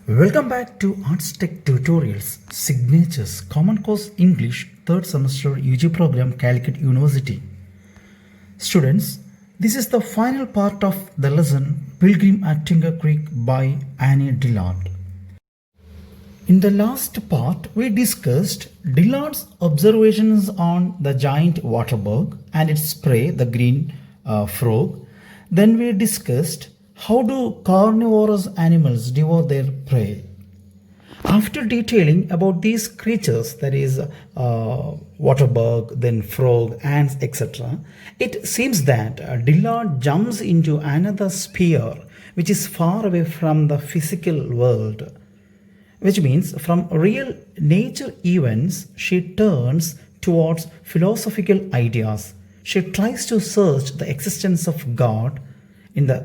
Welcome back to Arts Tech Tutorials, Signatures, Common Course English, 3rd semester UG program, Calicut University. Students, this is the final part of the lesson Pilgrim at Tinker Creek by Annie Dillard. In the last part, we discussed Dillard's observations on the giant waterbug and its prey, the green frog. Then we discussed how do carnivorous animals devour their prey. After detailing about these creatures, that is waterbug, then frog, ants, etc., it seems that Dillard jumps into another sphere which is far away from the physical world, which means from real nature events she turns towards philosophical ideas. She tries to search the existence of God in the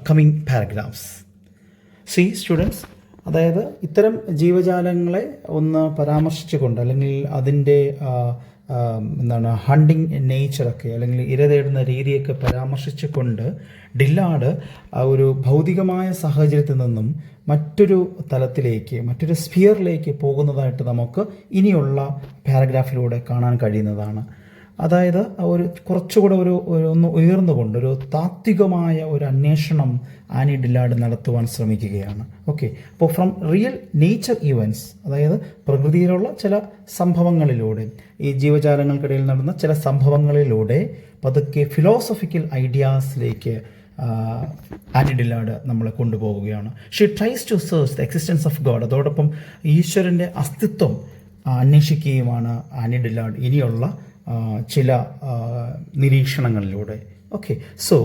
coming paragraphs. See students, അതായത് ഇത്തരം ജീവജാലങ്ങളെ ഒന്ന് പരാമർശിച്ചുകൊണ്ട് അല്ലെങ്കിൽ അതിൻ്റെ hunting നേച്ചറൊക്കെ അല്ലെങ്കിൽ ഇര തേടുന്ന രീതിയൊക്കെ പരാമർശിച്ചുകൊണ്ട് ഡില്ലാർഡ് ഒരു ഭൗതികമായ സാഹചര്യത്തിൽ നിന്നും മറ്റൊരു തലത്തിലേക്ക്, മറ്റൊരു സ്ഫിയറിലേക്ക് പോകുന്നതായിട്ട് നമുക്ക് ഇനിയുള്ള പാരഗ്രാഫിലൂടെ കാണാൻ കഴിയുന്നതാണ്. അതായത് കുറച്ചുകൂടെ ഒന്ന് ഉയർന്നുകൊണ്ട് ഒരു താത്വികമായ ഒരു അന്വേഷണം ആനി ഡില്ലാർഡ് നടത്തുവാൻ ശ്രമിക്കുകയാണ്. ഓക്കെ, അപ്പോൾ ഫ്രം റിയൽ നേച്ചർ ഇവൻറ്റ്സ്, അതായത് പ്രകൃതിയിലുള്ള ചില സംഭവങ്ങളിലൂടെ, ഈ ജീവജാലങ്ങൾക്കിടയിൽ നടന്ന ചില സംഭവങ്ങളിലൂടെ പതുക്കെ ഫിലോസഫിക്കൽ ഐഡിയാസിലേക്ക് ആനി ഡില്ലാർഡ് നമ്മളെ കൊണ്ടുപോവുകയാണ്. She tries to search the existence of God, അതോടൊപ്പം ഈശ്വരൻ്റെ അസ്തിത്വം അന്വേഷിക്കുകയുമാണ് ആനി ഡില്ലാർഡ് ഇനിയുള്ള ചില നിരീക്ഷണങ്ങളിലൂടെ. Okay, so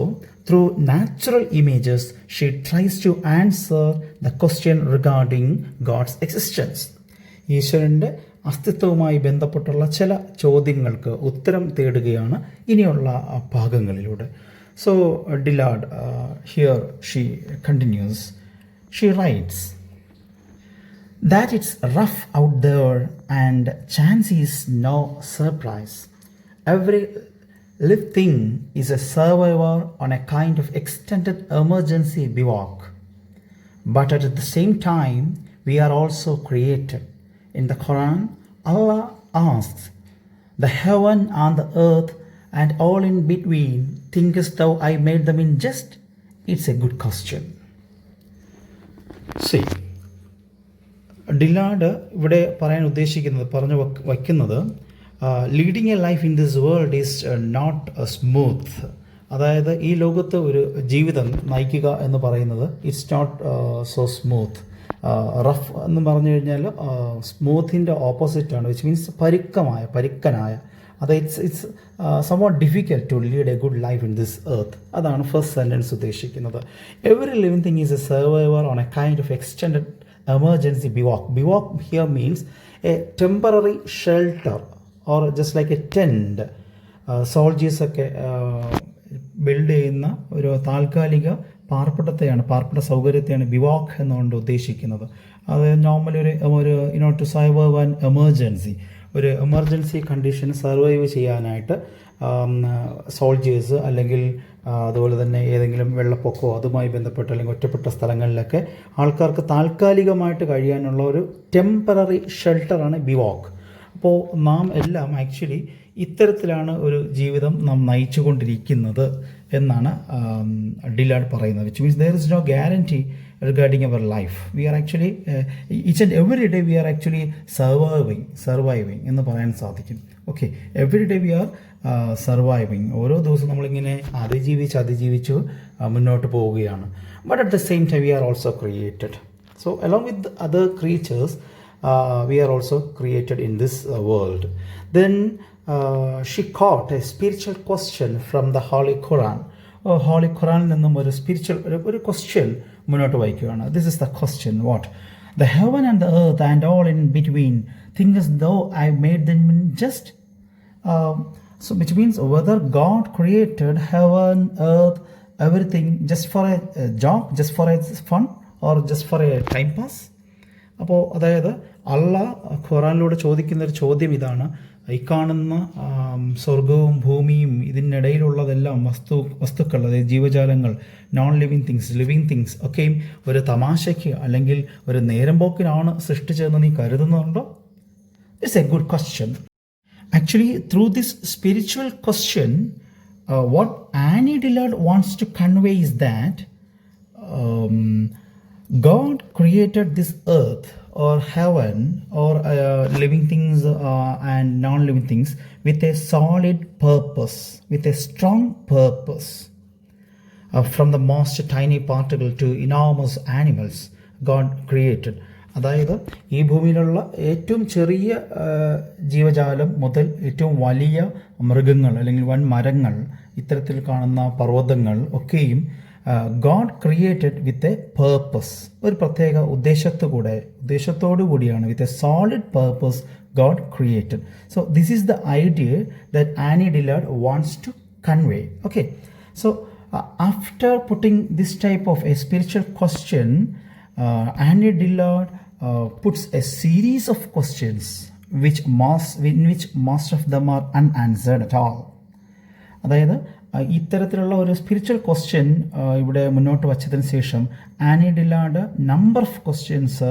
through natural images she tries to answer the question regarding God's existence. ഈശ്വരൻ്റെ അസ്തിത്വവുമായി ബന്ധപ്പെട്ടുള്ള ചില ചോദ്യങ്ങൾക്ക് ഉത്തരം തേടുകയാണ് ഇനിയുള്ള ഭാഗങ്ങളിലൂടെ. So Dillard here she continues. She writes that it's rough out there and chance is no surprise. Every living thing is a survivor on a kind of extended emergency bivouac. But at the same time, we are also created. In the Quran, Allah asks, "The heaven and the earth and all in between, thinkest thou I made them in jest?" It's a good question. See, Dillard ഇവിടെ പറയാൻ ഉദ്ദേശിക്കുന്നത്, പറഞ്ഞു വയ്ക്കുന്നത്, leading a life in this world is not smooth. അതായത് ഈ ലോകത്ത് ഒരു ജീവിതം നയിക്കുക എന്ന് പറയുന്നത് it's not so smooth. Rough എന്ന് പറഞ്ഞു കഴിഞ്ഞാൽ സ്മൂത്തിൻ്റെ ഓപ്പോസിറ്റാണ്, വിച്ച് മീൻസ് പരുക്കനായ. അത് it's somewhat difficult to lead a good life in this earth. അതാണ് ഫസ്റ്റ് സെൻറ്റൻസ് ഉദ്ദേശിക്കുന്നത്. Every living thing is A survivor on A kind of extended emergency bivouac. Bivouac here means a temporary shelter or just like a tent. Soldiers ഒക്കെ build ചെയ്യുന്ന ഒരു താൽക്കാലിക പാർപ്പിട സൗകര്യത്തെയാണ് Bivak എന്നുകൊണ്ട് ഉദ്ദേശിക്കുന്നത്. അത് നോർമലി ഒരു ടു സർവൈവ് ആൻ എമർജൻസി, ഒരു എമർജൻസി കണ്ടീഷൻ സർവൈവ് ചെയ്യാനായിട്ട് സോൾജേഴ്സ് അല്ലെങ്കിൽ അതുപോലെ തന്നെ ഏതെങ്കിലും വെള്ളപ്പൊക്കമോ അതുമായി ബന്ധപ്പെട്ട് അല്ലെങ്കിൽ ഒറ്റപ്പെട്ട സ്ഥലങ്ങളിലൊക്കെ ആൾക്കാർക്ക് താൽക്കാലികമായിട്ട് കഴിയാനുള്ള ഒരു ടെമ്പററി ഷെൽട്ടറാണ് ബിവാക്. അപ്പോൾ നാം എല്ലാം ആക്ച്വലി ഇത്തരത്തിലാണ് ഒരു ജീവിതം നാം നയിച്ചുകൊണ്ടിരിക്കുന്നത് എന്നാണ് ഡില്ലാർഡ് പറയുന്നത്. Which means there is no guarantee regarding our life. We are actually each and every day we are actually surviving എന്ന് പറയാൻ സാധിക്കും. Okay, every day we are surviving. ഓരോ ദിവസവും നമ്മളിങ്ങനെ അതിജീവിച്ചു മുന്നോട്ട് പോവുകയാണ്. But at the same time we are also created. So along with other creatures we are also created in this world. Then she caught a spiritual question from the Holy Quran. Holy ഖുറാനിൽ നിന്നും ഒരു spiritual ഒരു question മുന്നോട്ട് വയ്ക്കുകയാണ്. This is the question. What? The heaven and the earth and all in between thinkest thou I made them in jest? So which means whether God created heaven, earth, everything just for a job, just for a fun or just for a time pass. അപ്പോൾ അതായത് അള്ള ഖുറാനിലൂടെ ചോദിക്കുന്ന ഒരു ചോദ്യം ഇതാണ്, ഈ കാണുന്ന സ്വർഗവും ഭൂമിയും ഇതിനിടയിലുള്ളതെല്ലാം വസ്തുക്കൾ, അതായത് ജീവജാലങ്ങൾ, non living things, living things ഒക്കെയും ഒരു തമാശയ്ക്ക് അല്ലെങ്കിൽ ഒരു നേരം പോക്കിനാണ് സൃഷ്ടിച്ചതെന്ന് നീ കരുതുന്നുണ്ടോ? It's A good question. Actually, through this spiritual question, what Annie Dillard wants to convey is that God created this earth or heaven or living things and non-living things with a solid purpose, with a strong purpose. From the most tiny particle to enormous animals, God created. അതായത് ഈ ഭൂമിയിലുള്ള ഏറ്റവും ചെറിയ ജീവജാലം മുതൽ ഏറ്റവും വലിയ മൃഗങ്ങൾ അല്ലെങ്കിൽ വൻ മരങ്ങൾ, ഇത്തരത്തിൽ കാണുന്ന പർവ്വതങ്ങൾ ഒക്കെയും God created with a purpose, ഒരു പ്രത്യേക ഉദ്ദേശത്തോടു കൂടിയാണ്, with a solid purpose God created. So this is the idea that Annie Dillard wants to convey. Okay, so after putting this type of a spiritual question, Annie Dillard puts a series of questions in which most of them are unanswered at all. അതായത് ഇത്തരത്തിലുള്ള ഒരു spiritual question ഇവിടെ മുന്നോട്ട് വച്ചതിന് ശേഷം Annie ഡില്ലാർഡ് number of questions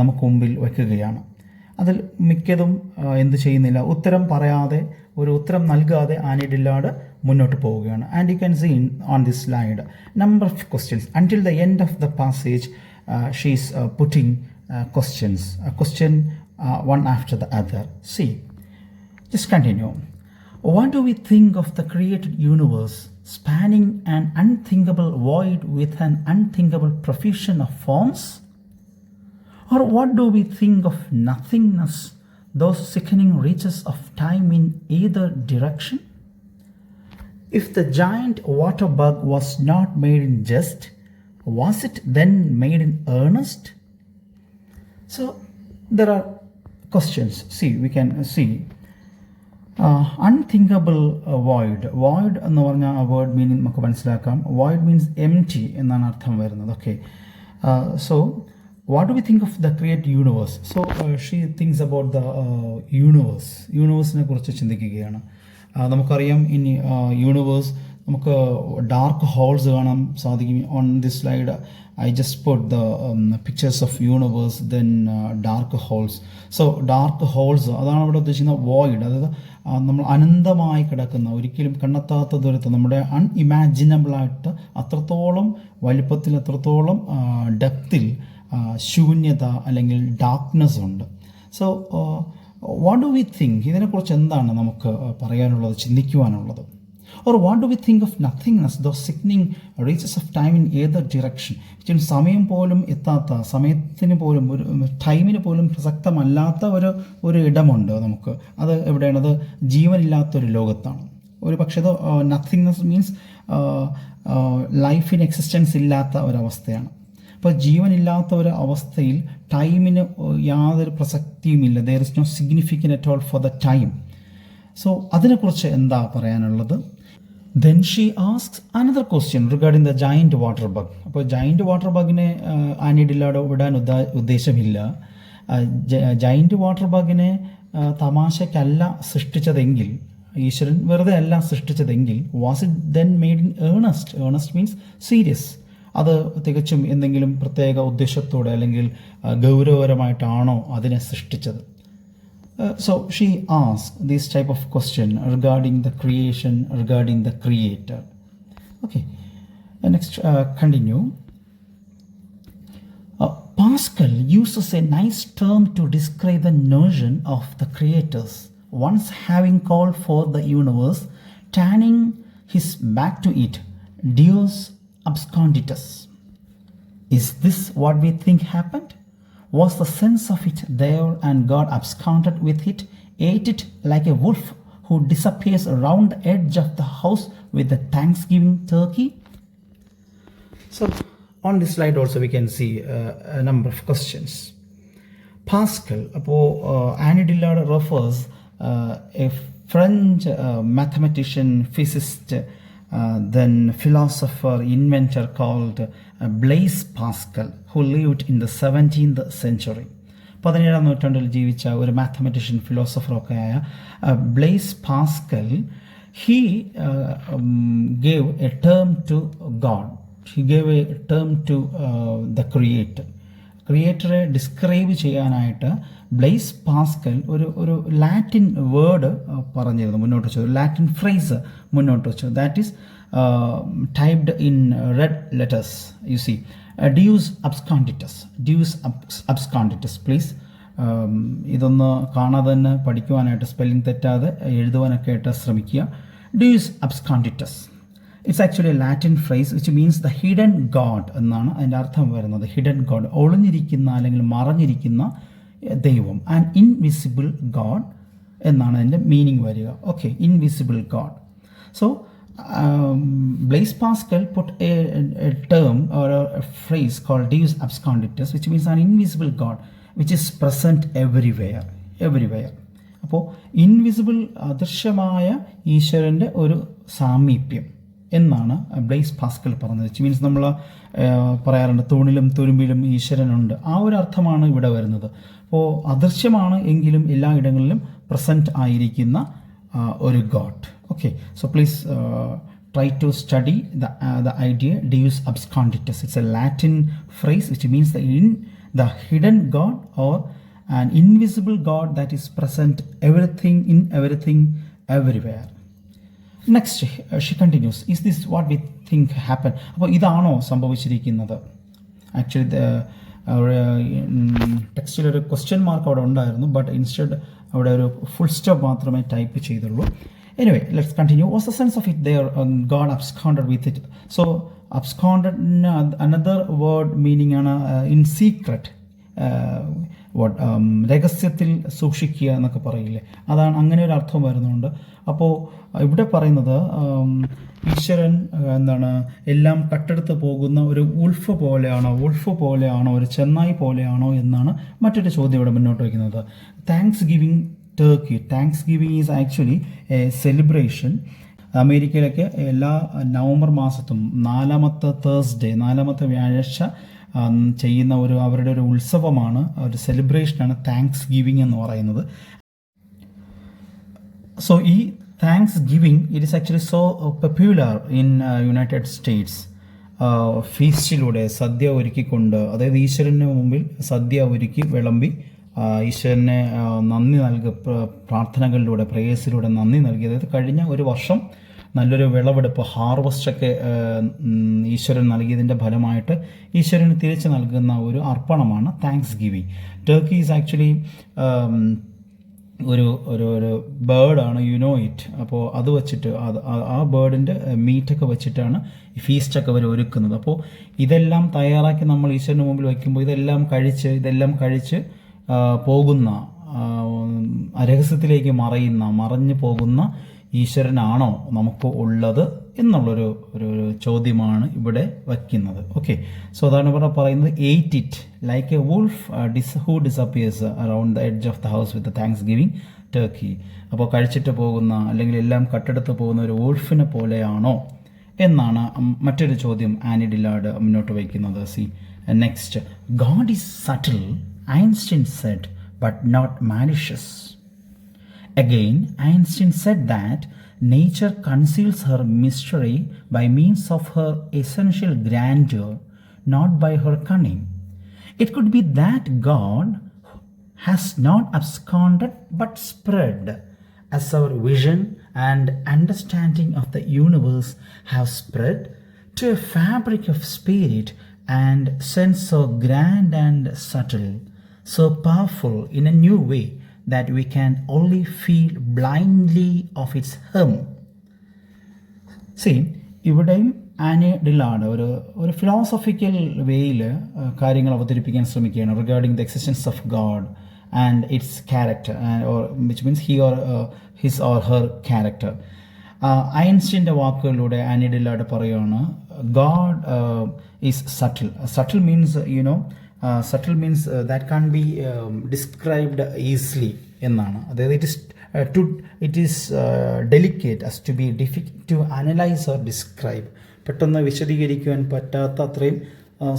നമുക്ക് മുമ്പിൽ വയ്ക്കുകയാണ്. അതിൽ മിക്കതും എന്ത് ചെയ്യുന്നില്ല, ഉത്തരം പറയാതെ, ഒരു ഉത്തരം നൽകാതെ ആനി ഡില്ലാർഡ് മുന്നോട്ട് പോവുകയാണ്. And you can see on this slide number of questions until the end of the passage. She is putting questions, a question one after the other. See, just continue. What do we think of the created universe spanning an unthinkable void with an unthinkable profusion of forms? Or what do we think of nothingness, those sickening reaches of time in either direction? If the giant water bug was not made in jest, was it then made in earnest? So there are questions. See, we can see unthinkable void. Void എന്ന് പറഞ്ഞ ആ word meaning നമുക്ക് മനസ്സിലാക്കാം. Void means empty എന്നാണ് അർത്ഥം വരുന്നത്. Okay, so what do we think of the created universe? So she thinks about the universe. യൂണിവേഴ്സിനെ കുറിച്ച് ചിന്തിക്കുകയാണ്. നമുക്കറിയാം ഇനി യൂണിവേഴ്സ്, നമുക്ക് ഡാർക്ക് ഹോൾസ് കാണാൻ സാധിക്കും. On this slide I just put the pictures of universe, then dark holes. So dark holes അതാണ് അവിടെ ഉദ്ദേശിക്കുന്ന വോയിഡ്, അതായത് നമ്മൾ അനന്തമായി കിടക്കുന്ന, ഒരിക്കലും കണ്ടെത്താത്ത ദൂരത്ത്, നമ്മുടെ അൺഇമാജിനബിളായിട്ട് അത്രത്തോളം വലിപ്പത്തിൽ, അത്രത്തോളം ഡെപ്തിൽ ശൂന്യത അല്ലെങ്കിൽ ഡാർക്ക്നെസ് ഉണ്ട്. So what do we think, ഇതിനെക്കുറിച്ച് എന്താണ് നമുക്ക് പറയാനുള്ളത്, ചിന്തിക്കുവാനുള്ളത്? Or what do we think of nothingness, those sickening reaches of time in either direction? സമയം പോലും എത്താത്ത, സമയത്തിന് പോലും, ഒരു ടൈമിന് പോലും പ്രസക്തമല്ലാത്ത ഒരു ഇടമുണ്ട് നമുക്ക്. അത് എവിടെയാണ്? അത് ജീവനില്ലാത്തൊരു ലോകത്താണ്. ഒരു പക്ഷേ അത് നത്തിങ്നെസ് മീൻസ് ലൈഫിന് എക്സിസ്റ്റൻസ് ഇല്ലാത്ത ഒരവസ്ഥയാണ്. അപ്പോൾ ജീവനില്ലാത്ത ഒരു അവസ്ഥയിൽ ടൈമിന് യാതൊരു പ്രസക്തിയുമില്ല. There is no significant at all for the time. So അതിനെക്കുറിച്ച് എന്താ പറയാനുള്ളത്? Then she asks another question regarding the giant water bug. അപ്പോൾ ജയൻറ്റ് വാട്ടർ ബഗിനെ ആനി ഡില്ലാർഡ് വിടാൻ ഉദ്ദേശമില്ല. ജയൻറ്റ് വാട്ടർ ബഗിനെ തമാശയ്ക്കല്ല സൃഷ്ടിച്ചതെങ്കിൽ, ഈശ്വരൻ വെറുതെ അല്ല സൃഷ്ടിച്ചതെങ്കിൽ, was it then made in earnest? Earnest means serious. അത് തികച്ചും എന്തെങ്കിലും പ്രത്യേക ഉദ്ദേശത്തോടെ അല്ലെങ്കിൽ ഗൗരവപരമായിട്ടാണോ അതിനെ സൃഷ്ടിച്ചത്? So she asked this type of question regarding the creation, regarding the creator. Okay, next continue. Pascal uses a nice term to describe the notion of the creators, once having called for the universe, turning his back to it, Deus absconditus. Is this what we think happened? Was the sense of it there and God absconded with it, ate it like a wolf who disappears around the edge of the house with the Thanksgiving turkey? So on this slide also we can see a number of questions. Pascal, Annie Dillard refers a French mathematician, physicist, then philosopher, inventor called Blaise Pascal, who lived in the 17th century. 17-ാം നൂറ്റാണ്ടിൽ ജീവിച്ച ഒരു mathematician ഫിലോസഫറൊക്കെ ആയ Blaise Pascal he gave a term to God. He gave a term to the Creator. ക്രിയേറ്ററെ describe ചെയ്യാനായിട്ട് Blaise Pascal ഒരു Latin word പറഞ്ഞിരുന്നു, മുന്നോട്ട് വെച്ചു, ഒരു ലാറ്റിൻ ഫ്രേസ് മുന്നോട്ട് വെച്ചു. That is typed in red letters. You see Deus absconditus. Please ഇതൊന്ന് കാണാതെ തന്നെ പഠിക്കുവാനായിട്ട്, സ്പെല്ലിംഗ് തെറ്റാതെ എഴുതുവാനൊക്കെ ആയിട്ട് ശ്രമിക്കുക. Deus absconditus. It's actually a Latin phrase which means the hidden God എന്നാണ് അതിൻ്റെ അർത്ഥം വരുന്നത്. ഹിഡൻ ഗോഡ്, ഒളിഞ്ഞിരിക്കുന്ന അല്ലെങ്കിൽ മറഞ്ഞിരിക്കുന്ന ദൈവം. ആൻഡ് ഇൻവിസിബിൾ ഗോഡ് എന്നാണ് അതിൻ്റെ മീനിങ് വരിക. Okay, invisible God. So Blaise Pascal put a term or a phrase called Deus absconditus, which means an invisible God which is present everywhere. അപ്പോൾ ഇൻവിസിബിൾ, അദൃശ്യമായ ഈശ്വരൻ്റെ ഒരു സാമീപ്യം എന്നാണ് ബ്ലെയ്സ് പാസ്കൽ പറഞ്ഞത്. വിച്ച് മീൻസ് നമ്മൾ പറയാറുണ്ട് തൂണിലും തുരുമ്പിലും ഈശ്വരനുണ്ട്. ആ ഒരു അർത്ഥമാണ് ഇവിടെ വരുന്നത്. അപ്പോൾ അദൃശ്യമാണ് എങ്കിലും എല്ലാ ഇടങ്ങളിലും പ്രസൻറ്റ് ആയിരിക്കുന്ന ഒരു God. Okay, so please try to study the idea Deus absconditus. It's a Latin phrase which means the hidden God or an invisible God that is present in everything everywhere. Next, she continues, is this what we think happened? അപ്പോൾ ഇതാണോ സംഭവിച്ചിരിക്കുന്നത്? Actually ടെക്സ്റ്റിൽ ഒരു question mark അവിടെ ഉണ്ടായിരുന്നു, but instead അവിടെ ഒരു full stop മാത്രമേ ടൈപ്പ് ചെയ്തുള്ളൂ. Anyway, let's continue. What's the sense of it there? God absconded with it. So, absconded, another word meaning in secret. രഹസ്യത്തിൽ സൂക്ഷിക്കുക എന്നൊക്കെ പറയില്ലേ, അതാണ് അങ്ങനെ ഒരു അർത്ഥം വരുന്നുണ്ട്. അപ്പോൾ ഇവിടെ പറയുന്നത് ഈശ്വരൻ എന്താണ്, എല്ലാം കട്ടെടുത്ത് പോകുന്ന ഒരു വുൾഫ് പോലെയാണോ ഒരു ചെന്നായി പോലെയാണോ എന്നാണ് മറ്റൊരു ചോദ്യം ഇവിടെ മുന്നോട്ട് വയ്ക്കുന്നത്. Thanks giving Turkey. Thanksgiving is actually a celebration. അമേരിക്കയിലൊക്കെ എല്ലാ നവംബർ മാസത്തും 4ാമത്തെ വ്യാഴാഴ്ച ചെയ്യുന്ന അവരുടെ ഒരു ഉത്സവമാണ്, ഒരു സെലിബ്രേഷനാണ് താങ്ക്സ് ഗിവിങ് എന്ന് പറയുന്നത്. സോ ഈ Thanksgiving it is actually so popular in United States. ഫീസ്റ്റിലൂടെ സദ്യ ഒരുക്കിക്കൊണ്ട്, അതായത് ഈശ്വരന് മുമ്പിൽ സദ്യ ഒരുക്കി വിളമ്പി ഈശ്വരനെ നന്ദി നൽകുക, പ്രാർത്ഥനകളിലൂടെ പ്രേയേഴ്സിലൂടെ നന്ദി നൽകി. അതായത് കഴിഞ്ഞ ഒരു വർഷം നല്ലൊരു വിളവെടുപ്പ്, ഹാർവസ്റ്റൊക്കെ ഈശ്വരൻ നൽകിയതിൻ്റെ ഫലമായിട്ട് ഈശ്വരന് തിരിച്ചു നൽകുന്ന ഒരു അർപ്പണമാണ് Thanksgiving. Turkey is actually ഒരു ബേർഡാണ്, യു നോ ഇറ്റ്. അപ്പോൾ അത് വെച്ചിട്ട് ആ ബേർഡിൻ്റെ മീറ്റൊക്കെ വെച്ചിട്ടാണ് ഈ ഫീസ്റ്റൊക്കെ അവർ ഒരുക്കുന്നത്. അപ്പോൾ ഇതെല്ലാം തയ്യാറാക്കി നമ്മൾ ഈശ്വരന് മുമ്പിൽ വയ്ക്കുമ്പോൾ ഇതെല്ലാം കഴിച്ച് പോകുന്ന, രഹസ്യത്തിലേക്ക് മറഞ്ഞു പോകുന്ന ഈശ്വരനാണോ നമുക്ക് ഉള്ളത് എന്നുള്ളൊരു ചോദ്യമാണ് ഇവിടെ വയ്ക്കുന്നത്. ഓക്കെ, സോ അതാണ് ഇവിടെ പറയുന്നത്, ate it like a wolf who disappears around the edge of the house with Thanksgiving turkey. അപ്പോൾ കഴിച്ചിട്ട് പോകുന്ന അല്ലെങ്കിൽ എല്ലാം കട്ടെടുത്ത് പോകുന്ന ഒരു വൂൾഫിനെ പോലെയാണോ എന്നാണ് മറ്റൊരു ചോദ്യം ആനി ഡിലാർഡ് മുന്നോട്ട് വയ്ക്കുന്നത്. C next, God is subtle, Einstein said, but not malicious. Again, Einstein said that nature conceals her mystery by means of her essential grandeur, not by her cunning. It could be that God has not absconded but spread, as our vision and understanding of the universe have spread to a fabric of spirit and sense so grand and subtle, so powerful in a new way that we can only feel blindly of its hem. See, ഇവിടെയും Annie Dillard ഒരു philosophical വേയിൽ കാര്യങ്ങൾ അവതരിപ്പിക്കാൻ ശ്രമിക്കുകയാണ് regarding the existence of God and its character, which means his or her character. ഐൻസ്റ്റീൻ്റെ വാക്കുകളിലൂടെ Annie Dillard പറയുകയാണ്, God is subtle means subtle means that can't be described easily എന്നാണ്. അതായത് it is delicate as to be difficult to analyze or describe. പെട്ടെന്ന് വിശദീകരിക്കുവാൻ പറ്റാത്ത അത്രയും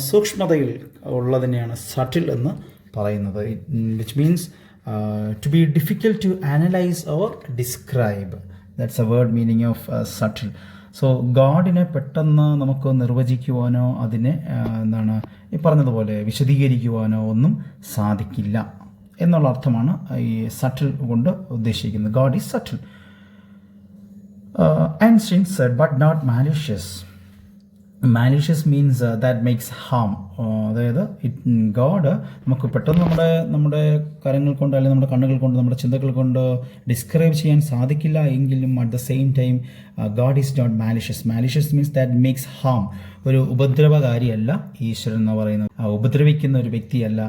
സൂക്ഷ്മതയിൽ ഉള്ളതിനെയാണ് subtle എന്ന് പറയുന്നത്. Which means to be difficult to analyse or describe. That's a word meaning of subtle. So ഗോഡിനെ പെട്ടെന്ന് നമുക്ക് നിർവചിക്കുവാനോ അതിനെ എന്താണ് ഈ പറഞ്ഞതുപോലെ വിശദീകരിക്കുവാനോ ഒന്നും സാധിക്കില്ല എന്നുള്ള അർത്ഥമാണ് ഈ സട്ടിൽ കൊണ്ട് ഉദ്ദേശിക്കുന്നത്. God is subtle and sincere but not malicious. Malicious means that makes harm. അതായത് ഗോഡ് നമുക്ക് പെട്ടെന്ന് നമ്മുടെ കരങ്ങൾ കൊണ്ട് അല്ലെങ്കിൽ നമ്മുടെ കണ്ണുകൾ കൊണ്ട് നമ്മുടെ ചിന്തകൾ കൊണ്ട് ഡിസ്ക്രൈബ് ചെയ്യാൻ സാധിക്കില്ല എങ്കിലും at the same time God is not malicious. Malicious means that makes harm. ഒരു ഉപദ്രവകാരിയല്ല ഈശ്വരൻ എന്ന് പറയുന്നത്, ഉപദ്രവിക്കുന്ന ഒരു വ്യക്തിയല്ല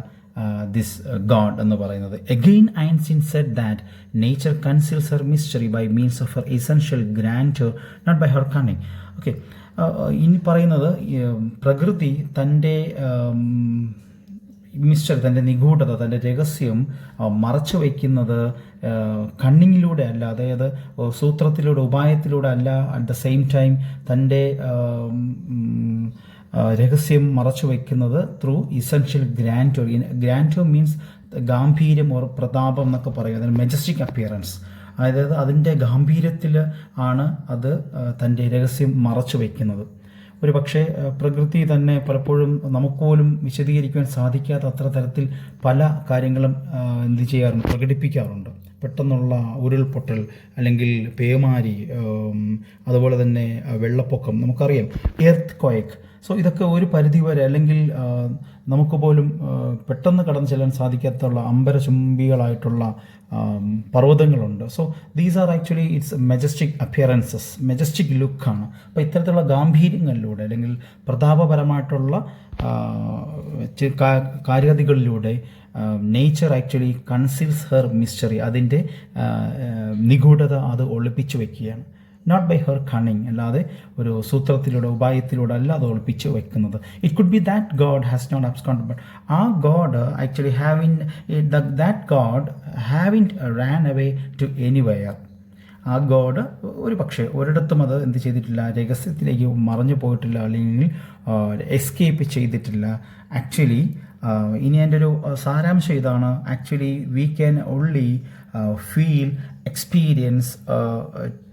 ദിസ് ഗോഡ് എന്ന് പറയുന്നത്. Again Einstein said that nature conceals her mystery by means of her essential grandeur, not by her cunning. Okay, ഇനി പറയുന്നത് പ്രകൃതി തൻ്റെ മിസ്റ്റർ, തൻ്റെ നിഗൂഢത, തൻ്റെ രഹസ്യം മറച്ചു വയ്ക്കുന്നത് കണ്ണിങ്ങിലൂടെ അല്ല, അതായത് സൂത്രത്തിലൂടെ ഉപായത്തിലൂടെ അല്ല. അറ്റ് ദ സെയിം ടൈം തൻ്റെ രഹസ്യം മറച്ചു വയ്ക്കുന്നത് through essential grandeur. Grandeur means ഗാംഭീര്യം ഓർ പ്രതാപം എന്നൊക്കെ പറയും. അതിന് മെജസ്റ്റിക് അപ്പിയറൻസ്, അതായത് അതിൻ്റെ ഗാംഭീര്യത്തിൽ ആണ് അത് തൻ്റെ രഹസ്യം മറച്ചു വയ്ക്കുന്നത്. ഒരു പക്ഷേ പ്രകൃതി തന്നെ പലപ്പോഴും നമുക്ക് പോലും വിശദീകരിക്കുവാൻ സാധിക്കാത്ത അത്ര തരത്തിൽ പല കാര്യങ്ങളും എന്ത് ചെയ്യാറുണ്ട്, പ്രകടിപ്പിക്കാറുണ്ട്. പെട്ടെന്നുള്ള ഉരുൾപൊട്ടൽ അല്ലെങ്കിൽ പേമാരി, അതുപോലെ തന്നെ വെള്ളപ്പൊക്കം, നമുക്കറിയാം എർത്ത് ക്വയക്ക്. സോ ഇതൊക്കെ ഒരു പരിധിവരെ അല്ലെങ്കിൽ നമുക്ക് പോലും പെട്ടെന്ന് കടന്നു ചെല്ലാൻ സാധിക്കാത്തുള്ള അമ്പരചുംബികളായിട്ടുള്ള പർവ്വതങ്ങളുണ്ട്. So these are actually it's majestic appearances, majestic ലുക്കാണ്. അപ്പോൾ ഇത്തരത്തിലുള്ള ഗാംഭീര്യങ്ങളിലൂടെ അല്ലെങ്കിൽ പ്രതാപപരമായിട്ടുള്ള കാര്യഗതികളിലൂടെ nature actually conceals her mystery. അതിൻ്റെ നിഗൂഢത അത് ഒളിപ്പിച്ചു വയ്ക്കുകയാണ്. നോട്ട് ബൈ ഹെർ കണ്ണിങ്, അല്ലാതെ ഒരു സൂത്രത്തിലൂടെ ഉപായത്തിലൂടെ അല്ല അത് ഒളിപ്പിച്ച് വെക്കുന്നത്. It could be that God has not absconded, but ആ God actually that God haven't ran away to anywhere. ആ ഗോഡ് ഒരു പക്ഷേ ഒരിടത്തും അത് എന്ത് ചെയ്തിട്ടില്ല, രഹസ്യത്തിലേക്ക് മറഞ്ഞു പോയിട്ടില്ല അല്ലെങ്കിൽ എസ്കേപ്പ് ചെയ്തിട്ടില്ല. ആക്ച്വലി ഇനി എൻ്റെ ഒരു സാരാംശം ഇതാണ്. Actually we can only feel experience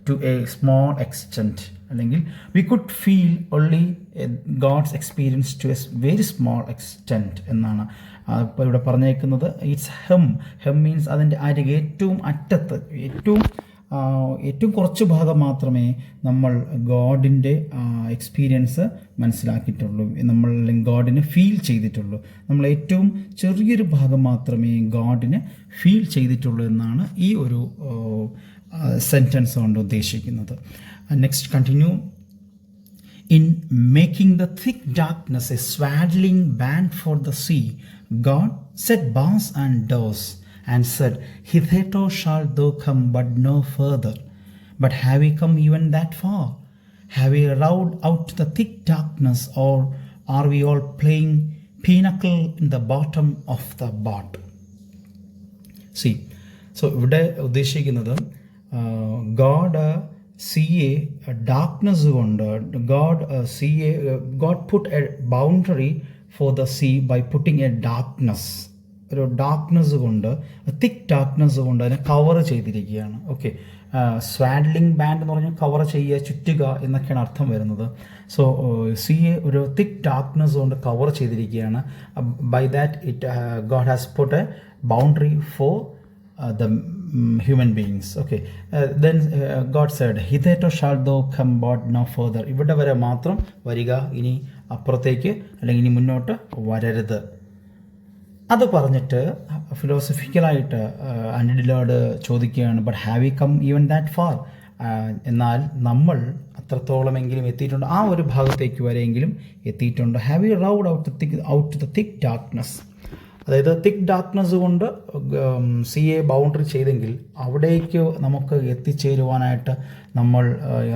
to a small extent, അല്ലെങ്കിൽ we could feel only God's experience to a very small extent എന്നാണ് ഇപ്പോൾ ഇവിടെ പറഞ്ഞേക്കുന്നത്. ഇറ്റ്സ് ഹെം മീൻസ് അതിൻ്റെ അരികെ ഏറ്റവും അറ്റത്ത് ഏറ്റവും കുറച്ച് ഭാഗം മാത്രമേ നമ്മൾ ഗോഡിൻ്റെ എക്സ്പീരിയൻസ് മനസ്സിലാക്കിയിട്ടുള്ളൂ, നമ്മൾ ഗോഡിനെ ഫീൽ ചെയ്തിട്ടുള്ളൂ. നമ്മൾ ഏറ്റവും ചെറിയൊരു ഭാഗം മാത്രമേ ഗോഡിനെ ഫീൽ ചെയ്തിട്ടുള്ളൂ എന്നാണ് ഈ ഒരു സെൻറ്റൻസ് കൊണ്ട് ഉദ്ദേശിക്കുന്നത്. Next continue. In making the thick darkness a swaddling band for the sea, God set bars and doors, and said, Hitherto shalt thou come, but no further. But have we come even that far? Have we rowed out the thick darkness, or are we all playing pinnacle in the bottom of the boat? See, so ഇവിടെ ഉദ്ദേശിക്കുന്നത് God സീയെ darkness കൊണ്ട് God put a boundary for the sea by putting a darkness, ഒരു darkness കൊണ്ട്, thick darkness കൊണ്ട് അതിനെ cover ചെയ്തിരിക്കുകയാണ്. Okay, സ്വാഡ്ലിംഗ് band എന്ന് പറഞ്ഞാൽ കവർ ചെയ്യുക, ചുറ്റുക എന്നൊക്കെയാണ് അർത്ഥം വരുന്നത്. സോ സീയെ ഒരു തിക്ക് ഡാർക്ക്നെസ് കൊണ്ട് കവർ ചെയ്തിരിക്കുകയാണ്. By that God has put a boundary for the human beings. Okay, then God said, Hitherto shalt thou come, but no further. ഇവിടെ വരെ മാത്രം വരിക, ഇനി അപ്പുറത്തേക്ക് അല്ലെങ്കിൽ ഇനി മുന്നോട്ട് വരരുത്. അത് പറഞ്ഞിട്ട് ഫിലോസഫിക്കലായിട്ട് അൻഡിലോട് ചോദിക്കുകയാണ്, but have you come even that far? എന്നാൽ നമ്മൾ അത്രത്തോളമെങ്കിലും എത്തിയിട്ടുണ്ട്, ആ ഒരു ഭാഗത്തേക്ക് വരെയെങ്കിലും എത്തിയിട്ടുണ്ട്. Have you rowed out to the thick darkness? അതായത് തിക്ക് ഡാർക്ക്നെസ് കൊണ്ട് സിയെ ബൗണ്ടറി ചെയ്തെങ്കിൽ അവിടേക്ക് നമുക്ക് എത്തിച്ചേരുവാനായിട്ട് നമ്മൾ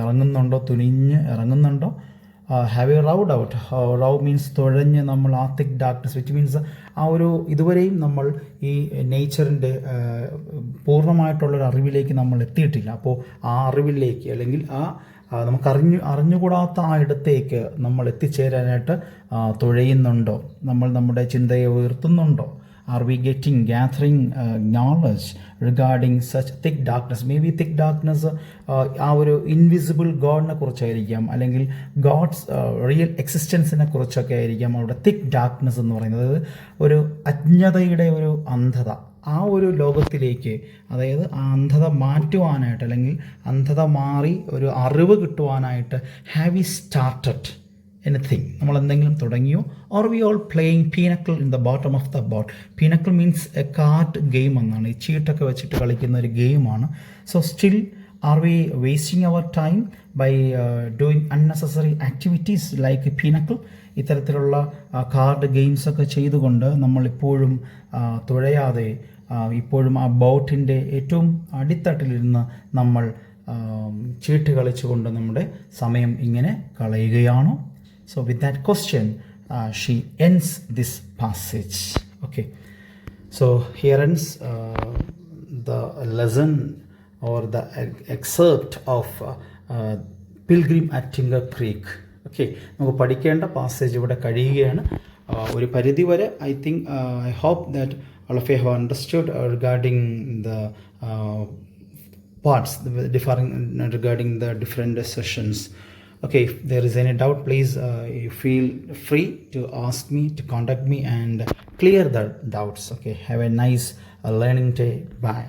ഇറങ്ങുന്നുണ്ടോ, തുനിഞ്ഞ് ഇറങ്ങുന്നുണ്ടോ? Have you rowed out? Row means തുഴഞ്ഞ് നമ്മൾ ആ തിക്ക് ഡാർക്ക്നെസ്, വിച്ച് മീൻസ് ആ ഒരു ഇതുവരെയും നമ്മൾ ഈ നേച്ചറിൻ്റെ പൂർണ്ണമായിട്ടുള്ളൊരു അറിവിലേക്ക് നമ്മൾ എത്തിയിട്ടില്ല. അപ്പോൾ ആ അറിവിലേക്ക് അല്ലെങ്കിൽ നമുക്ക് അറിഞ്ഞുകൂടാത്ത ആ ഇടത്തേക്ക് നമ്മൾ എത്തിച്ചേരാനായിട്ട് തുഴയുന്നുണ്ടോ? നമ്മൾ നമ്മുടെ ചിന്തയെ ഉയർത്തുന്നുണ്ടോ? Are we gathering knowledge regarding such thick darkness? Maybe thick darkness ആ ഒരു ഇൻവിസിബിൾ ഗോഡിനെ കുറിച്ചായിരിക്കാം, അല്ലെങ്കിൽ ഗോഡ്സ് റിയൽ എക്സിസ്റ്റൻസിനെ കുറിച്ചൊക്കെ ആയിരിക്കാം അവിടെ തിക്ക് ഡാർക്ക്നെസ് എന്ന് പറയുന്നത്. അതായത് ഒരു അജ്ഞതയുടെ ഒരു അന്ധത, ആ ഒരു ലോകത്തിലേക്ക്, അതായത് ആ അന്ധത മാറ്റുവാനായിട്ട് അല്ലെങ്കിൽ അന്ധത മാറി ഒരു അറിവ് കിട്ടുവാനായിട്ട് ഹാവ് വി സ്റ്റാർട്ടഡ് എനിത്തിങ്? നമ്മൾ എന്തെങ്കിലും തുടങ്ങിയോ? Or we all playing pinochle in the bottom of the boat? Pinochle means a card game എന്നാണ്, ഈ ചീട്ടൊക്കെ വെച്ചിട്ട് കളിക്കുന്ന ഒരു ഗെയിമാണ്. So still are we wasting our time by doing unnecessary activities like pinochle? ഇത്തരത്തിലുള്ള കാർഡ് ഗെയിംസൊക്കെ ചെയ്തുകൊണ്ട് നമ്മളിപ്പോഴും തുഴയാതെ ഇപ്പോഴും ആ ബോട്ടിൻ്റെ ഏറ്റവും അടിത്തട്ടിലിരുന്ന് നമ്മൾ ചീട്ട് കളിച്ചുകൊണ്ട് നമ്മുടെ സമയം ഇങ്ങനെ കളയുകയാണോ? So with that question, she ends this passage. Okay. So here ends the lesson or the excerpt of Pilgrim at Tinker Creek. Okay. നമുക്ക് പഠിക്കേണ്ട പാസേജ് ഇവിടെ കഴിയുകയാണ്. ഒരു പരിധി വരെ I think I hope that all of you have understood regarding the parts differing regarding the different sessions. Okay, if there is any doubt, please you feel free to ask me, to contact me and clear the doubts. Okay, have a nice learning day. Bye.